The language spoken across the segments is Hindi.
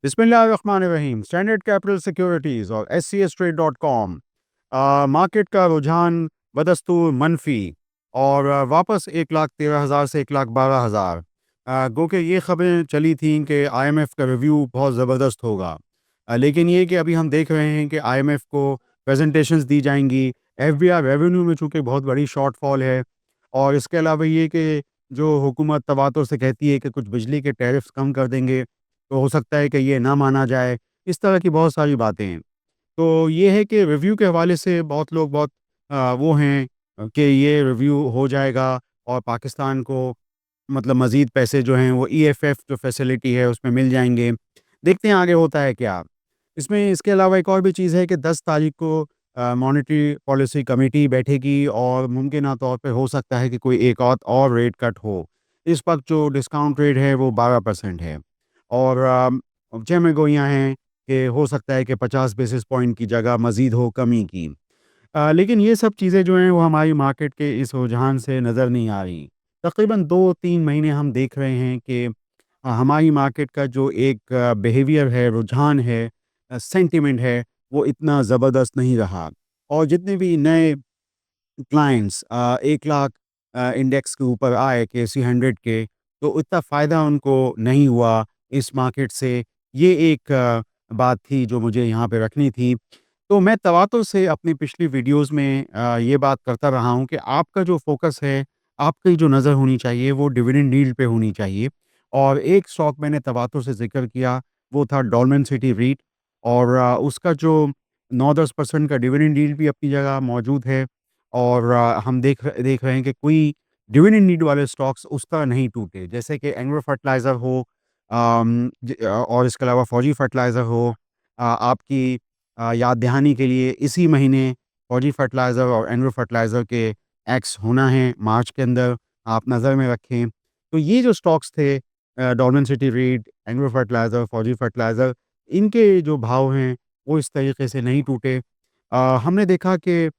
बिस्मिल्लाहिर्रहमानिर्रहीम। स्टैंडर्ड कैपिटल सिक्योरिटीज़ और SCStrade.com मार्केट का रुझान बदस्तूर मनफी और वापस 1,13,000 से 1,12,000। गो के ये खबरें चली थी कि IMF का रिव्यू बहुत ज़बरदस्त होगा। लेकिन ये कि अभी हम देख रहे हैं कि IMF को प्रेजेंटेशंस दी जाएंगी। FBI रेवेन्यू में चूँकि बहुत बड़ी शॉर्टफॉल है, और इसके अलावा ये कि जो हुकूमत तवातुर से कहती है कि कुछ बिजली के टैरिफ्स कम कर देंगे, तो हो सकता है कि ये ना माना जाए। इस तरह की बहुत सारी बातें हैं। तो ये है कि रिव्यू के हवाले से बहुत लोग बहुत वो हैं कि ये रिव्यू हो जाएगा और पाकिस्तान को मतलब मज़ीद पैसे जो हैं वो EFF जो फैसिलिटी है उसमें मिल जाएँगे। देखते हैं आगे होता है क्या। इसमें इसके अलावा एक और भी चीज़ है कि 10 तारीख को मॉनेटरी पॉलिसी कमेटी बैठेगी और मुमकिना तौर पे हो सकता है कि कोई एक आध और रेट कट हो। इस वक़्त जो डिस्काउंट रेट है वो 12% है, और जह गोइयाँ हैं कि हो सकता है कि 50 बेसिस पॉइंट की जगह मज़ीद हो कमी की। लेकिन ये सब चीज़ें जो हैं वो हमारी मार्केट के इस रुझान से नज़र नहीं आ रही। तकरीबन 2-3 महीने हम देख रहे हैं कि हमारी मार्केट का जो एक बिहेवियर है, रुझान है, सेंटिमेंट है, वो इतना ज़बरदस्त नहीं रहा। और जितने भी नए क्लाइंट्स 1 लाख इंडेक्स के ऊपर आए KC 100 के, तो इतना फ़ायदा उनको नहीं हुआ इस मार्केट से। ये एक बात थी जो मुझे यहाँ पे रखनी थी। तो मैं तवातुर से अपनी पिछली वीडियोज़ में ये बात करता रहा हूँ कि आपका जो फ़ोकस है, आपकी जो नज़र होनी चाहिए वो डिविडेंड यील्ड पे होनी चाहिए। और एक स्टॉक मैंने तवातुर से ज़िक्र किया, वो था डॉलमेन सिटी रीट, और उसका जो 9-10% का डिविडेंड यील्ड भी अपनी जगह मौजूद है। और हम देख रहे हैं कि कोई डिविडेंड यील्ड वाले स्टॉक्स उस तरह नहीं टूटे, जैसे कि एंग्रो फर्टिलाइज़र हो, और इसके अलावा फौजी फर्टिलाइज़र हो। आपकी याद दहानी के लिए इसी महीने फौजी फर्टिलाइज़र और एंग्रो फर्टिलाइज़र के एक्स होना है मार्च के अंदर, आप नज़र में रखें। तो ये जो स्टॉक्स थे, Dolmen City REIT, Engro fertiliser, Fauji fertiliser, इनके जो भाव हैं वो इस तरीके से नहीं टूटे। हमने देखा कि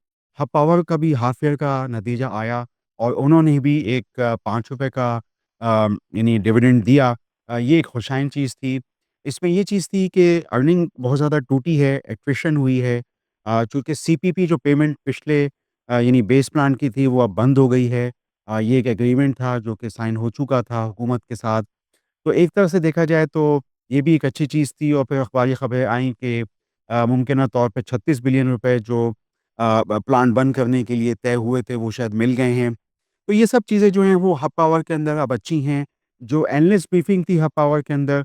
पावर का भी हाफ ईयर का नतीजा आया और उन्होंने भी एक ₹5 का यानी डिविडेंड दिया। ये एक खुशाइन चीज़ थी। इसमें ये चीज़ थी कि अर्निंग बहुत ज़्यादा टूटी है, एट्रिशन हुई है। चूँकि CPP जो पेमेंट पिछले यानी बेस प्लान की थी वो अब बंद हो गई है। ये एक एग्रीमेंट था जो कि साइन हो चुका था हुकूमत के साथ। तो एक तरह से देखा जाए तो ये भी एक अच्छी चीज़ थी, और फिर अखबारी खबरें आईं कि मुमकिना तौर पे 36 बिलियन रुपए जो प्लांट बंद करने के लिए तय हुए थे वो शायद मिल गए हैं। तो ये सब चीज़ें जो हैं वो हब पावर के अंदर अब अच्छी हैं। जो एनालिस्ट ब्रीफिंग थी हब पावर के अंदर,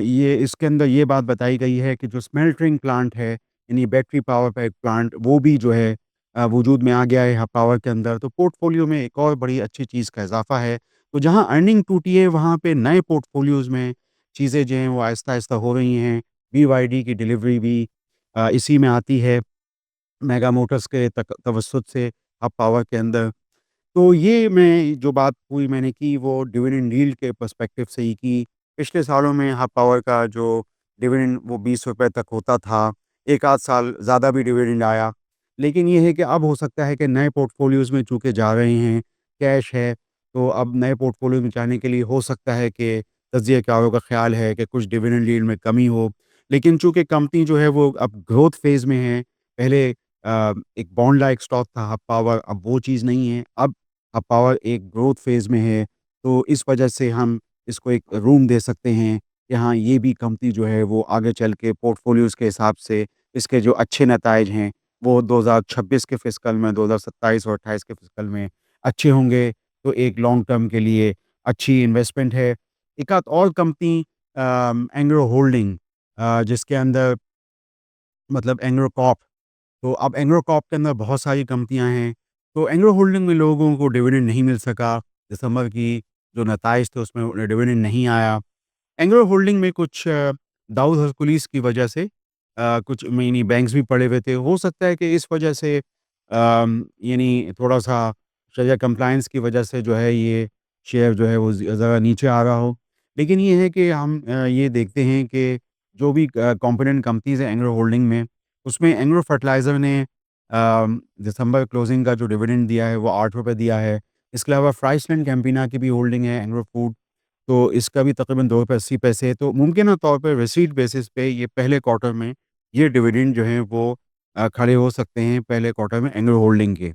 ये इसके अंदर ये बात बताई गई है कि जो स्मेल्टिंग प्लांट है, यानी बैटरी पावर पैक प्लांट, वो भी जो है वजूद में आ गया है हब पावर के अंदर। तो पोर्टफोलियो में एक और बड़ी अच्छी चीज़ का इज़ाफ़ा है। तो जहाँ अर्निंग टूटी है वहाँ पे नए पोर्टफोलियोज़ में चीज़ें जो हैं वो आहिस्ता-आहिस्ता हो रही हैं। BYD की डिलीवरी भी इसी में आती है, मेगा मोटर्स के तवज्जुद से हब पावर के अंदर। तो ये मैं जो बात पूरी मैंने की वो डिविडेंड यील्ड के पर्सपेक्टिव से ही की। पिछले सालों में हब पावर का जो डिविडेंड वो ₹20 तक होता था। एक आध साल ज़्यादा भी डिविडेंड आया। लेकिन ये है कि अब हो सकता है कि नए पोर्टफोलियोज़ में चूँकि जा रहे हैं, कैश है, तो अब नए पोर्टफोलियो में जाने के लिए हो सकता है कि तज्ज़िया-कारों का ख़्याल है कि कुछ डिविडेंड यील्ड में कमी हो। लेकिन चूँकि कंपनी जो है वो अब ग्रोथ फ़ेज़ में है, पहले एक बॉन्ड लाइक स्टॉक था हब पावर, अब वो चीज़ नहीं है। अब पावर एक ग्रोथ फ़ेज़ में है, तो इस वजह से हम इसको एक रूम दे सकते हैं कि हाँ, ये भी कंपनी जो है वो आगे चल के पोर्टफ़ोलियोज़ के हिसाब से इसके जो अच्छे नताइज हैं, वो 2026 के फ़िस्कल में, 2027 और 28 के फ़िस्कल में अच्छे होंगे। तो एक लॉन्ग टर्म के लिए अच्छी इन्वेस्टमेंट है। एक आध और कंपनी एंग्रो होल्डिंग, जिसके अंदर मतलब एंग्रो कॉर्प, तो अब एंग्रो कॉर्प के अंदर बहुत सारी कंपनियाँ हैं। तो एंग्रो होल्डिंग में लोगों को डिविडेंड नहीं मिल सका। दिसंबर की जो नताइज थे उसमें उन्हें डिविडेंड नहीं आया। एंग्रो होल्डिंग में कुछ दाऊद हरकुलिस की वजह से कुछ यानी बैंक्स भी पड़े हुए थे। हो सकता है कि इस वजह से यानी थोड़ा-सा शरिया कंप्लायंस की वजह से जो है ये शेयर जो है वो ज़रा नीचे आ रहा हो। लेकिन ये है कि हम ये देखते हैं कि जो भी कंपोनेंट कंपनीज़ हैं एंग्रो होल्डिंग में, उसमें एंग्रो फर्टिलाइज़र ने दिसंबर क्लोजिंग का जो डिविडेंड दिया है वो ₹8 दिया है। इसके अलावा फ्राइसलैंड कैंपिना की भी होल्डिंग है एंग्रो फूड, तो इसका भी तकरीबन ₹2.80 है। तो मुमकिन तौर पे रिसीट बेसिस पे ये पहले क्वार्टर में ये डिविडेंड जो हैं वो खड़े हो सकते हैं पहले क्वार्टर में एंगर होल्डिंग के।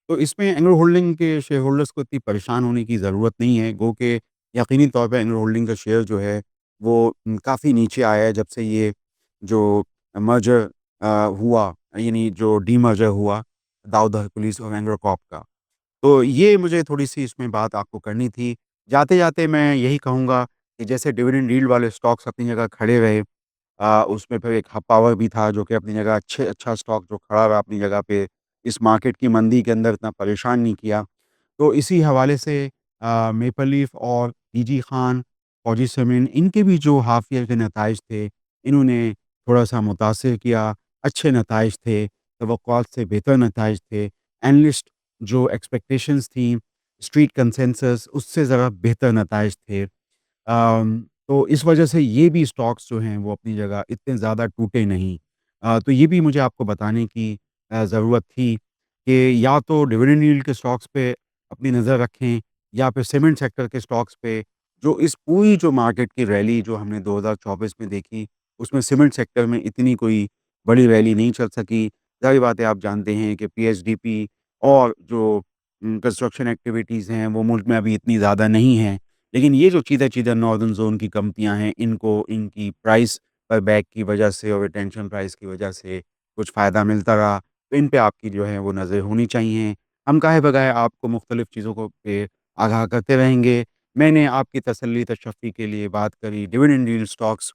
तो इसमें एंगर होल्डिंग के शेयर होल्डर्स को इतनी परेशान होने की ज़रूरत नहीं है, गो के यकीनी तौर पे एंगर होल्डिंग का शेयर जो है वो काफ़ी नीचे आया है जब से ये जो मर्जर हुआ, यानी जो डीमर्जर हुआ दाऊद हरकुलिस और एंगर कॉर्प का। तो ये मुझे थोड़ी-सी इसमें बात आपको करनी थी। जाते-जाते मैं यही कहूँगा कि जैसे डिविडेंड यील्ड वाले स्टॉक्स अपनी जगह खड़े रहे, उसमें फिर एक हब पावर भी था जो कि अपनी जगह अच्छा स्टॉक जो खड़ा रहा अपनी जगह पे, इस मार्केट की मंदी के अंदर इतना परेशान नहीं किया। तो इसी हवाले से मेपल लीफ और डीजी खान, फौजी सीमेंट, इनके भी जो हाफ ईयर के नताइज थे, इन्होंने थोड़ा-सा मुतासिर किया। अच्छे नताइज थे, तवक्कुआत से बेहतर नताइज थे। एनालिस्ट जो एक्सपेक्टेशंस थी, स्ट्रीट कंसेंसस उससे ज़रा बेहतर नताइज थे। तो इस वजह से ये भी स्टॉक्स जो हैं वो अपनी जगह इतने ज़्यादा टूटे नहीं। तो ये भी मुझे आपको बताने की ज़रूरत थी कि या तो डिविडेंड यील्ड के स्टॉक्स पे अपनी नज़र रखें या फिर सीमेंट सेक्टर के स्टॉक्स पे। जो इस पूरी जो मार्केट की रैली जो हमने 2024 में देखी, उसमें सीमेंट सेक्टर में इतनी कोई बड़ी रैली नहीं चल सकी। ज़ाहिर बात है, आप जानते हैं कि पीएचडीपी और जो कंस्ट्रक्शन एक्टिविटीज़ हैं वो मुल्क में अभी इतनी ज़्यादा नहीं हैं। लेकिन ये जो चीज़ा-चीज़ा नॉर्दर्न ज़ोन की कंपनियाँ हैं, इनको इनकी प्राइस पर बैक की वजह से और रिटेंशन प्राइस की वजह से कुछ फ़ायदा मिलता रहा, तो इन पे आपकी जो है वो नज़र होनी चाहिए। हम काहे-बगाए आपको मुख्तलिफ़ चीज़ों को पे आगाह करते रहेंगे। मैंने आपकी तसल्ली तशफ़ी के लिए बात करी डिविडेंड यील्ड स्टॉक्स,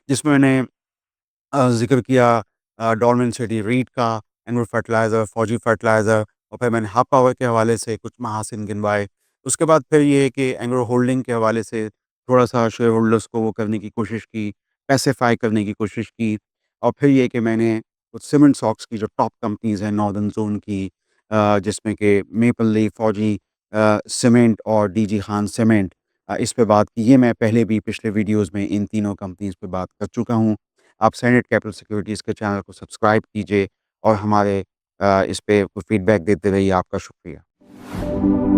जिसमें मैंने ज़िक्र किया डॉलमेन सिटी रीट का, एंग्रो फर्टिलाइज़र, फौजी फर्टिलाइज़र, और फिर मैंने हाफ पावर के हवाले से कुछ महासिन गिनवाए। उसके बाद फिर ये है कि एंग्रो होल्डिंग के हवाले से थोड़ा-सा शेयर होल्डर्स को वो करने की कोशिश की, पैसिफ़ाई करने की कोशिश की, और फिर ये है कि मैंने कुछ सीमेंट स्टॉक्स की जो टॉप कंपनीज़ हैं नॉर्दर्न ज़ोन की, जिसमें कि मेपल लीफ, फौजी सीमेंट और डीजी खान सीमेंट, इस पे बात की। ये मैं पहले भी पिछले वीडियोज़ में इन तीनों कंपनीज़ पे बात कर चुका हूँ। आप सैनेट कैपिटल सिक्योरिटीज़ के चैनल को सब्सक्राइब कीजिए और हमारे इस पे फीडबैक देते रहिए। आपका शुक्रिया।